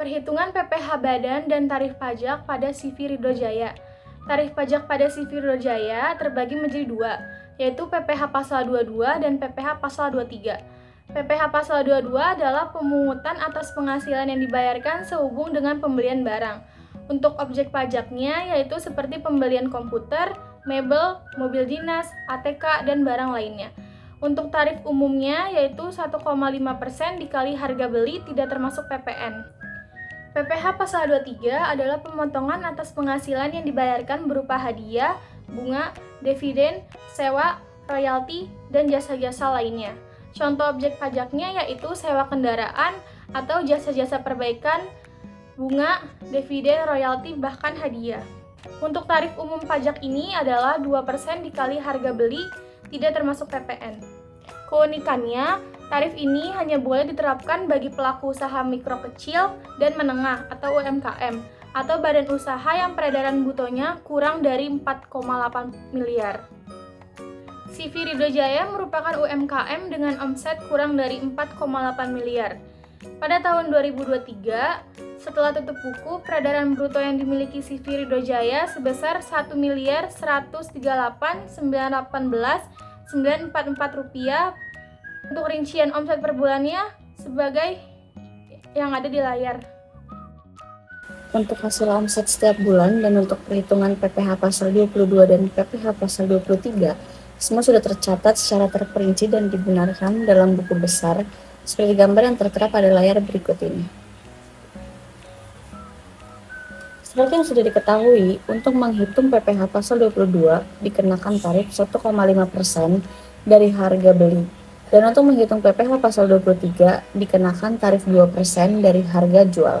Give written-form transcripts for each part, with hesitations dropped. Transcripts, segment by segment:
Perhitungan PPh badan dan tarif pajak pada CV Ridho Jaya. Tarif pajak pada CV Ridho Jaya terbagi menjadi dua, yaitu PPh Pasal 22 dan PPh Pasal 23. PPh Pasal 22 adalah pemungutan atas penghasilan yang dibayarkan sehubung dengan pembelian barang. Untuk objek pajaknya yaitu seperti pembelian komputer, mebel, mobil dinas, ATK, dan barang lainnya. Untuk tarif umumnya yaitu 1,5% dikali harga beli tidak termasuk PPN. PPh Pasal 23 adalah pemotongan atas penghasilan yang dibayarkan berupa hadiah, bunga, dividen, sewa, royalti, dan jasa-jasa lainnya. Contoh objek pajaknya yaitu sewa kendaraan atau jasa-jasa perbaikan, bunga, dividen, royalti, bahkan hadiah. Untuk tarif umum pajak ini adalah 2% dikali harga beli, tidak termasuk PPN. Keunikannya, tarif ini hanya boleh diterapkan bagi pelaku usaha mikro kecil dan menengah atau UMKM atau badan usaha yang peredaran brutonya kurang dari 4,8 miliar. CV Ridho Jaya merupakan UMKM dengan omset kurang dari 4,8 miliar. Pada tahun 2023, setelah tutup buku, peredaran bruto yang dimiliki CV Ridho Jaya sebesar 1.138.918.944 rupiah. Untuk rincian omset per bulannya sebagai yang ada di layar. Untuk hasil omset setiap bulan dan untuk perhitungan PPh Pasal 22 dan PPh Pasal 23, semua sudah tercatat secara terperinci dan dibenarkan dalam buku besar seperti gambar yang tertera pada layar berikut ini. Seperti yang sudah diketahui, untuk menghitung PPh Pasal 22 dikenakan tarif 1,5% dari harga beli. Dan untuk menghitung PPh Pasal 23 dikenakan tarif 2% dari harga jual.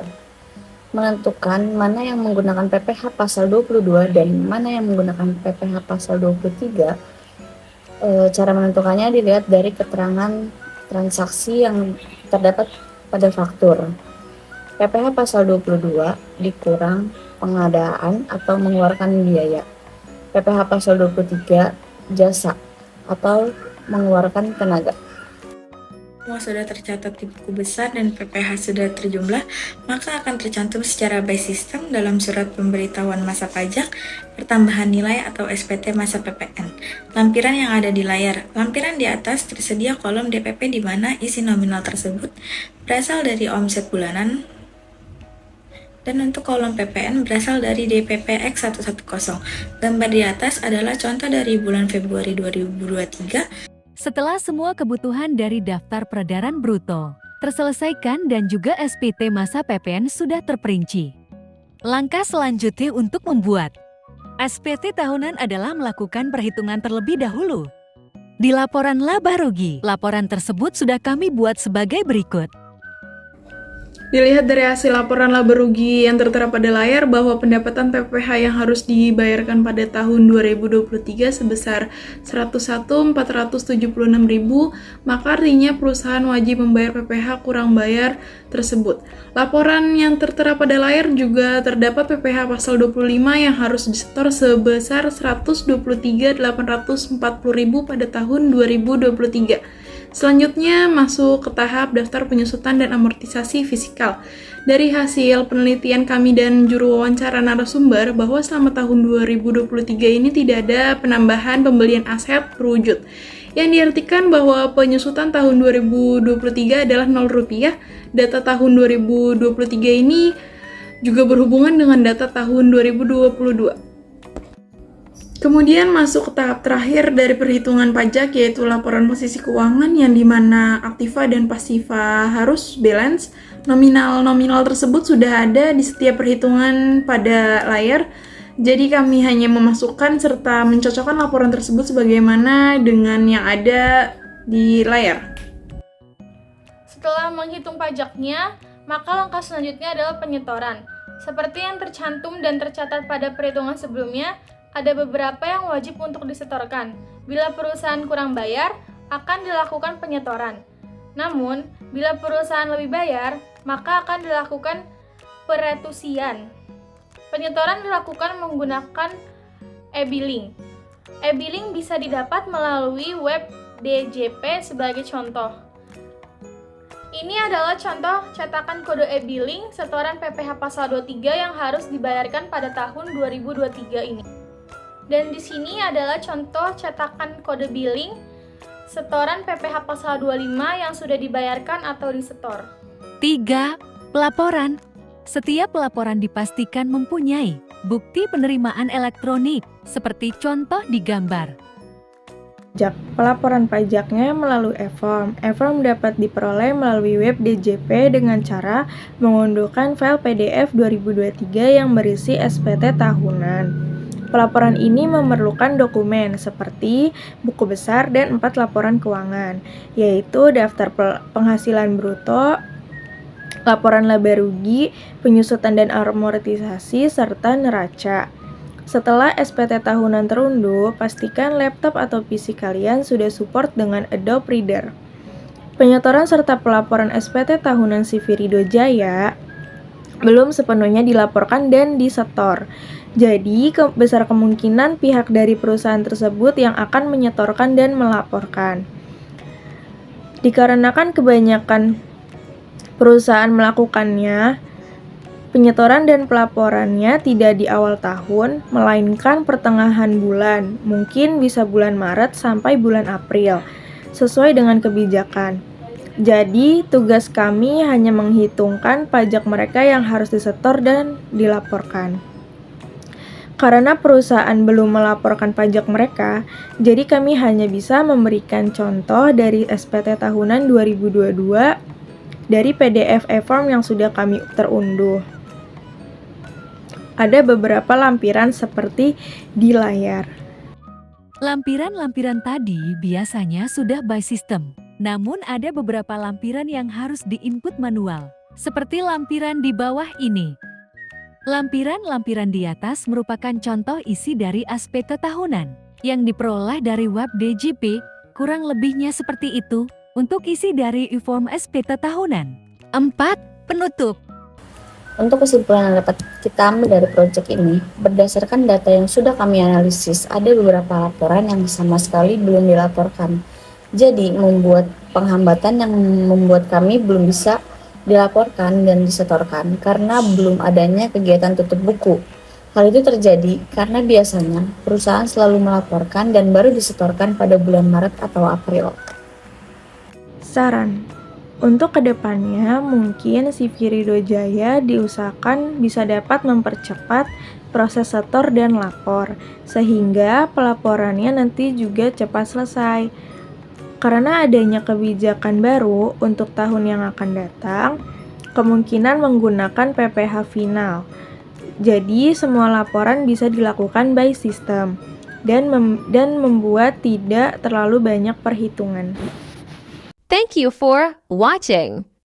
Menentukan mana yang menggunakan PPh Pasal 22 dan mana yang menggunakan PPh Pasal 23, cara menentukannya dilihat dari keterangan transaksi yang terdapat pada faktur. PPh Pasal 22 dikurang pengadaan atau mengeluarkan biaya. PPh Pasal 23 jasa atau mengeluarkan tenaga. Semua sudah tercatat di buku besar dan PPh sudah terjumlah, maka akan tercantum secara by system dalam surat pemberitahuan masa pajak, pertambahan nilai atau SPT masa PPN. Lampiran yang ada di layar. Lampiran di atas tersedia kolom DPP di mana isi nominal tersebut berasal dari omset bulanan, dan untuk kolom PPN berasal dari DPP X110. Gambar di atas adalah contoh dari bulan Februari 2023. Setelah semua kebutuhan dari daftar peredaran bruto terselesaikan dan juga SPT masa PPN sudah terperinci, langkah selanjutnya untuk membuat SPT tahunan adalah melakukan perhitungan terlebih dahulu. Di laporan laba rugi, laporan tersebut sudah kami buat sebagai berikut. Dilihat dari hasil laporan laba rugi yang tertera pada layar bahwa pendapatan PPh yang harus dibayarkan pada tahun 2023 sebesar 101.476.000, maka artinya perusahaan wajib membayar PPh kurang bayar tersebut. Laporan yang tertera pada layar juga terdapat PPh Pasal 25 yang harus disetor sebesar 123.840.000 pada tahun 2023. Selanjutnya masuk ke tahap daftar penyusutan dan amortisasi fiskal. Dari hasil penelitian kami dan juru wawancara narasumber bahwa selama tahun 2023 ini tidak ada penambahan pembelian aset berwujud. Yang diartikan bahwa penyusutan tahun 2023 adalah Rp0. Data tahun 2023 ini juga berhubungan dengan data tahun 2022. Kemudian masuk ke tahap terakhir dari perhitungan pajak yaitu laporan posisi keuangan yang dimana aktiva dan pasiva harus balance. Nominal tersebut sudah ada di setiap perhitungan pada layar. Jadi kami hanya memasukkan serta mencocokkan laporan tersebut sebagaimana dengan yang ada di layar. Setelah menghitung pajaknya, maka langkah selanjutnya adalah penyetoran. Seperti yang tercantum dan tercatat pada perhitungan sebelumnya, ada beberapa yang wajib untuk disetorkan. Bila perusahaan kurang bayar, akan dilakukan penyetoran. Namun, bila perusahaan lebih bayar, maka akan dilakukan peretusian. Penyetoran dilakukan menggunakan e-billing. E-billing bisa didapat melalui web DJP sebagai contoh. Ini adalah contoh cetakan kode e-billing setoran PPh pasal 23 yang harus dibayarkan pada tahun 2023 ini. Dan di sini adalah contoh cetakan kode billing setoran PPh pasal 25 yang sudah dibayarkan atau disetor. 3. Pelaporan. Setiap pelaporan dipastikan mempunyai bukti penerimaan elektronik, seperti contoh di gambar. Pelaporan pajaknya melalui e-form. E-form dapat diperoleh melalui web DJP dengan cara mengunduhkan file PDF 2023 yang berisi SPT tahunan. Pelaporan ini memerlukan dokumen seperti buku besar dan 4 laporan keuangan, yaitu daftar penghasilan bruto, laporan laba rugi, penyusutan dan amortisasi, serta neraca. Setelah SPT tahunan terunduh, pastikan laptop atau PC kalian sudah support dengan Adobe Reader. Penyetoran serta pelaporan SPT tahunan CV Ridho Jaya belum sepenuhnya dilaporkan dan disetor. Jadi, besar kemungkinan pihak dari perusahaan tersebut yang akan menyetorkan dan melaporkan. Dikarenakan kebanyakan perusahaan melakukannya, penyetoran dan pelaporannya tidak di awal tahun, melainkan pertengahan bulan, mungkin bisa bulan Maret sampai bulan April, sesuai dengan kebijakan. Jadi, tugas kami hanya menghitungkan pajak mereka yang harus disetor dan dilaporkan. Karena perusahaan belum melaporkan pajak mereka, jadi kami hanya bisa memberikan contoh dari SPT tahunan 2022 dari PDF e-form yang sudah kami terunduh. Ada beberapa lampiran seperti di layar. Lampiran-lampiran tadi biasanya sudah by system, namun ada beberapa lampiran yang harus diinput manual, seperti lampiran di bawah ini. Lampiran-lampiran di atas merupakan contoh isi dari SPT tahunan yang diperoleh dari web DJP, kurang lebihnya seperti itu untuk isi dari e-form SPT tahunan. 4. Penutup. Untuk kesimpulan yang dapat kita ambil dari proyek ini, berdasarkan data yang sudah kami analisis, ada beberapa laporan yang sama sekali belum dilaporkan. Jadi, membuat penghambatan yang membuat kami belum bisa dilaporkan dan disetorkan karena belum adanya kegiatan tutup buku. Hal itu terjadi karena biasanya perusahaan selalu melaporkan dan baru disetorkan pada bulan Maret atau April. Saran, untuk kedepannya mungkin CV Ridho Jaya diusahakan bisa dapat mempercepat proses setor dan lapor, sehingga pelaporannya nanti juga cepat selesai. Karena adanya kebijakan baru untuk tahun yang akan datang, kemungkinan menggunakan PPh final. Jadi semua laporan bisa dilakukan by system dan membuat tidak terlalu banyak perhitungan. Thank you for watching.